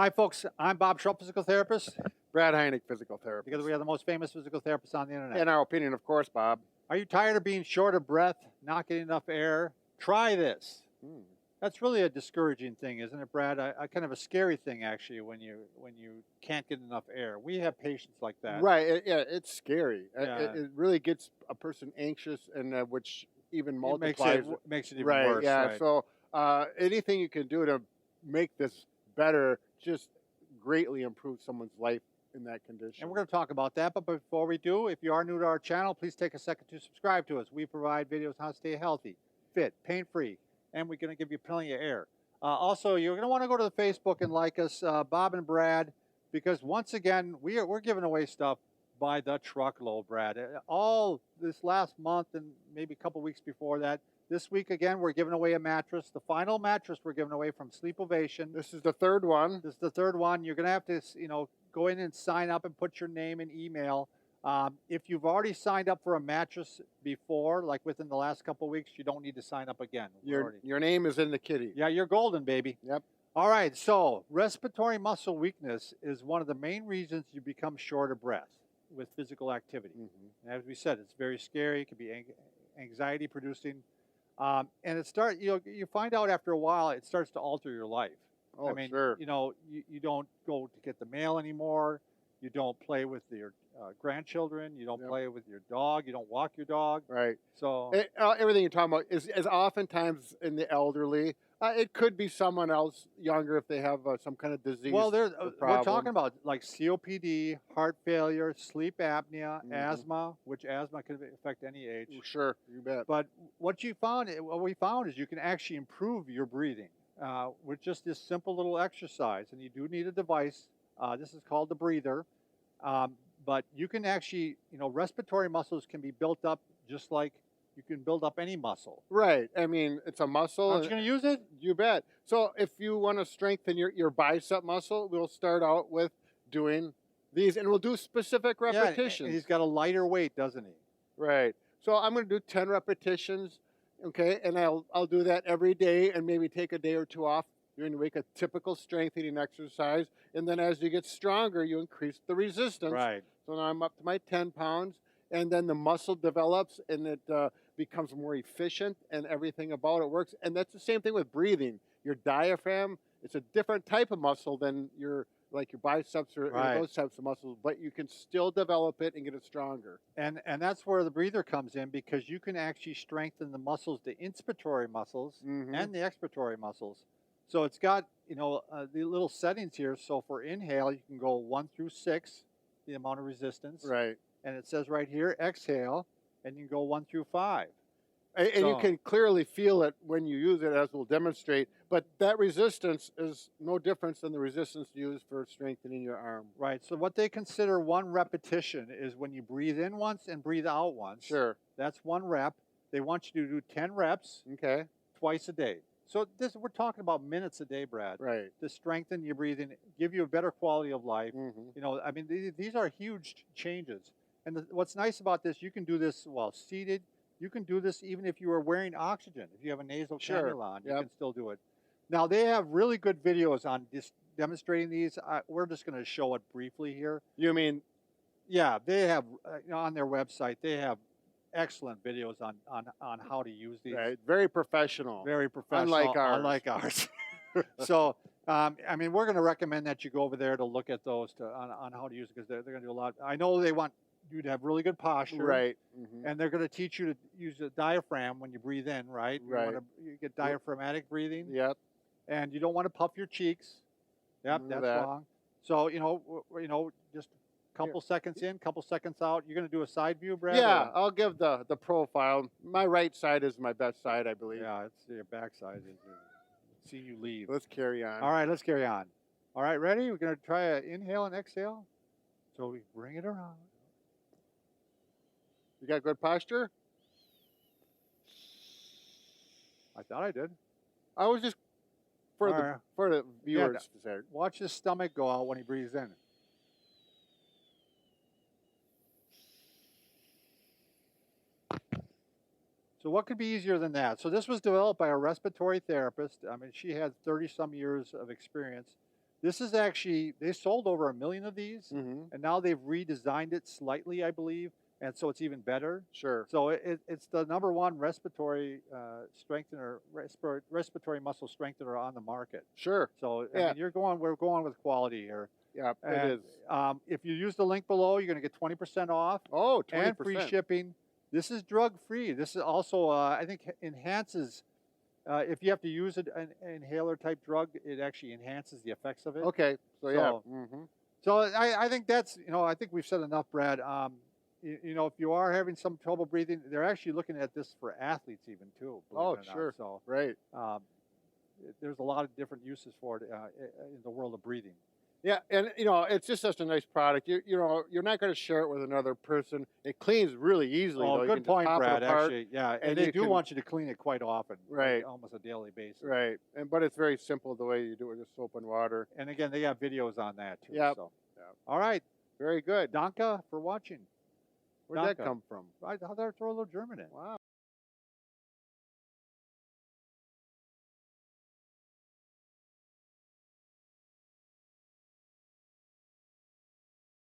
Hi, folks. I'm Bob Schrupp, physical therapist, Brad Heineck, physical therapist. because we are the most famous physical therapists on the internet. In our opinion, of course, Bob. Are you tired of being short of breath, not getting enough air? Try this. That's really a discouraging thing, isn't it, Brad? I kind of a scary thing, actually, when you can't get enough air. We have patients like that. Right. Yeah, it's scary. Yeah. It really gets a person anxious, and which even It multiplies. makes it even Right. worse. Yeah. Right. So anything you can do to make this better just greatly improve someone's life in that condition. And we're going to talk about that. But before we do, if you are new to our channel, please take a second to subscribe to us. We provide videos on how to stay healthy, fit, pain-free, and we're going to give you plenty of air. Also, you're going to want to go to the Facebook and like us, Bob and Brad, because once again, we're giving away stuff by the truckload, Brad. All this last month and maybe a couple weeks before that. This week, again, we're giving away a mattress. The final mattress we're giving away from Sleep Ovation. This is the third one. This is the third one. You're going to have to, go in and sign up and put your name and email. If you've already signed up for a mattress before, like within the last couple of weeks, you don't need to sign up again. Your name is in the kitty. Yeah, you're golden, baby. Yep. All right, so respiratory muscle weakness is one of the main reasons you become short of breath with physical activity. And as we said, it's very scary. It can be anxiety producing. And you find out after a while, it starts to alter your life. Oh, I mean, sure. you don't go to get the mail anymore. You don't play with your grandchildren. You don't play with your dog. You don't walk your dog. Right. So everything you're talking about is oftentimes in the elderly. It could be someone else younger if they have some kind of disease. well, we're talking about like COPD, heart failure, sleep apnea, asthma, which asthma can affect any age. Sure, you bet. But what we found is you can actually improve your breathing with just this simple little exercise. And you do need a device. This is called the breather. But you can actually, respiratory muscles can be built up just like you can build up any muscle. Right. I mean, it's a muscle. Aren't you going to use it? You bet. So if you want to strengthen your bicep muscle, we'll start out with doing these, and we'll do specific repetitions. Yeah, he's got a lighter weight, doesn't he? Right. So I'm going to do 10 repetitions, okay? And I'll do that every day and maybe take a day or two off during the week, a typical strengthening exercise. And then as you get stronger, you increase the resistance. Right. So now I'm up to my 10 pounds, and then the muscle develops, and it becomes more efficient, and everything about it works. And that's the same thing with breathing. Your diaphragm, it's a different type of muscle than your biceps or those types of muscles, but you can still develop it and get it stronger. And that's where the breather comes in, because you can actually strengthen the muscles, the inspiratory muscles and the expiratory muscles. So it's got, the little settings here. So for inhale, you can go 1 through 6, the amount of resistance. Right. And it says right here, exhale, and you can go 1 through 5. And you can clearly feel it when you use it, as we'll demonstrate. But that resistance is no different than the resistance used for strengthening your arm. Right. So what they consider one repetition is when you breathe in once and breathe out once. Sure. That's 1 rep. They want you to do 10 reps. Okay. Twice a day. So we're talking about minutes a day, Brad. Right. To strengthen your breathing, give you a better quality of life. These are huge changes. And what's nice about this, you can do this while seated. You can do this even if you are wearing oxygen. If you have a nasal cannula on, you can still do it. Now, they have really good videos on demonstrating these. We're just going to show it briefly here. You mean? Yeah, they have, on their website, they have excellent videos on how to use these. Right. Very professional. Very professional. Unlike ours. So, we're going to recommend that you go over there to look at those on how to use it, because they're going to do a lot. I know they want you to have really good posture. Right. And they're going to teach you to use the diaphragm when you breathe in, right? Right. You get diaphragmatic breathing. Yep. And you don't want to puff your cheeks. Yep, that's wrong. So, just a couple seconds in, couple seconds out. You're going to do a side view, Brad? Yeah, I'll give the profile. My right side is my best side, I believe. Yeah, it's your back side. See you leave. Let's carry on. All right, let's carry on. All right, ready? We're going to try an inhale and exhale. So we bring it around. You got good posture? I thought I did. I was just for the viewers. Watch his stomach go out when he breathes in. So what could be easier than that? So this was developed by a respiratory therapist. She had 30-some years of experience This is actually, they sold over 1 million of these, Mm-hmm. and now they've redesigned it slightly, I believe, and so it's even better. Sure. So it's the #1 respiratory strengthener, respiratory muscle strengthener on the market. Sure. So I Yeah. mean, we're going with quality here. Yeah, it And is. if you use the link below, you're going to get 20% off Oh, 20%. and free shipping. This is drug free. This is also, I think, enhances. If you have to use an inhaler type drug, it actually enhances the effects of it. Okay. So yeah. So, Mm-hmm. so I think that's, I think we've said enough, Brad. If you are having some trouble breathing, they're actually looking at this for athletes even too. Believe Oh, it or not. sure. So Right. there's a lot of different uses for it in the world of breathing. Yeah, and it's just such a nice product. You're not going to share it with another person. It cleans really easily. Oh, though. You good can just point, pop it Brad. apart, Actually, yeah, and and they you do can- want you to clean it quite often, Right. like almost a daily basis. Right, but it's very simple the way you do it, just soap and water. And again, they got videos on that too. Yep. So, Yep. all right, Very good. Danke for watching. Where'd that Danke. come from? I thought I'd throw a little German in. Wow.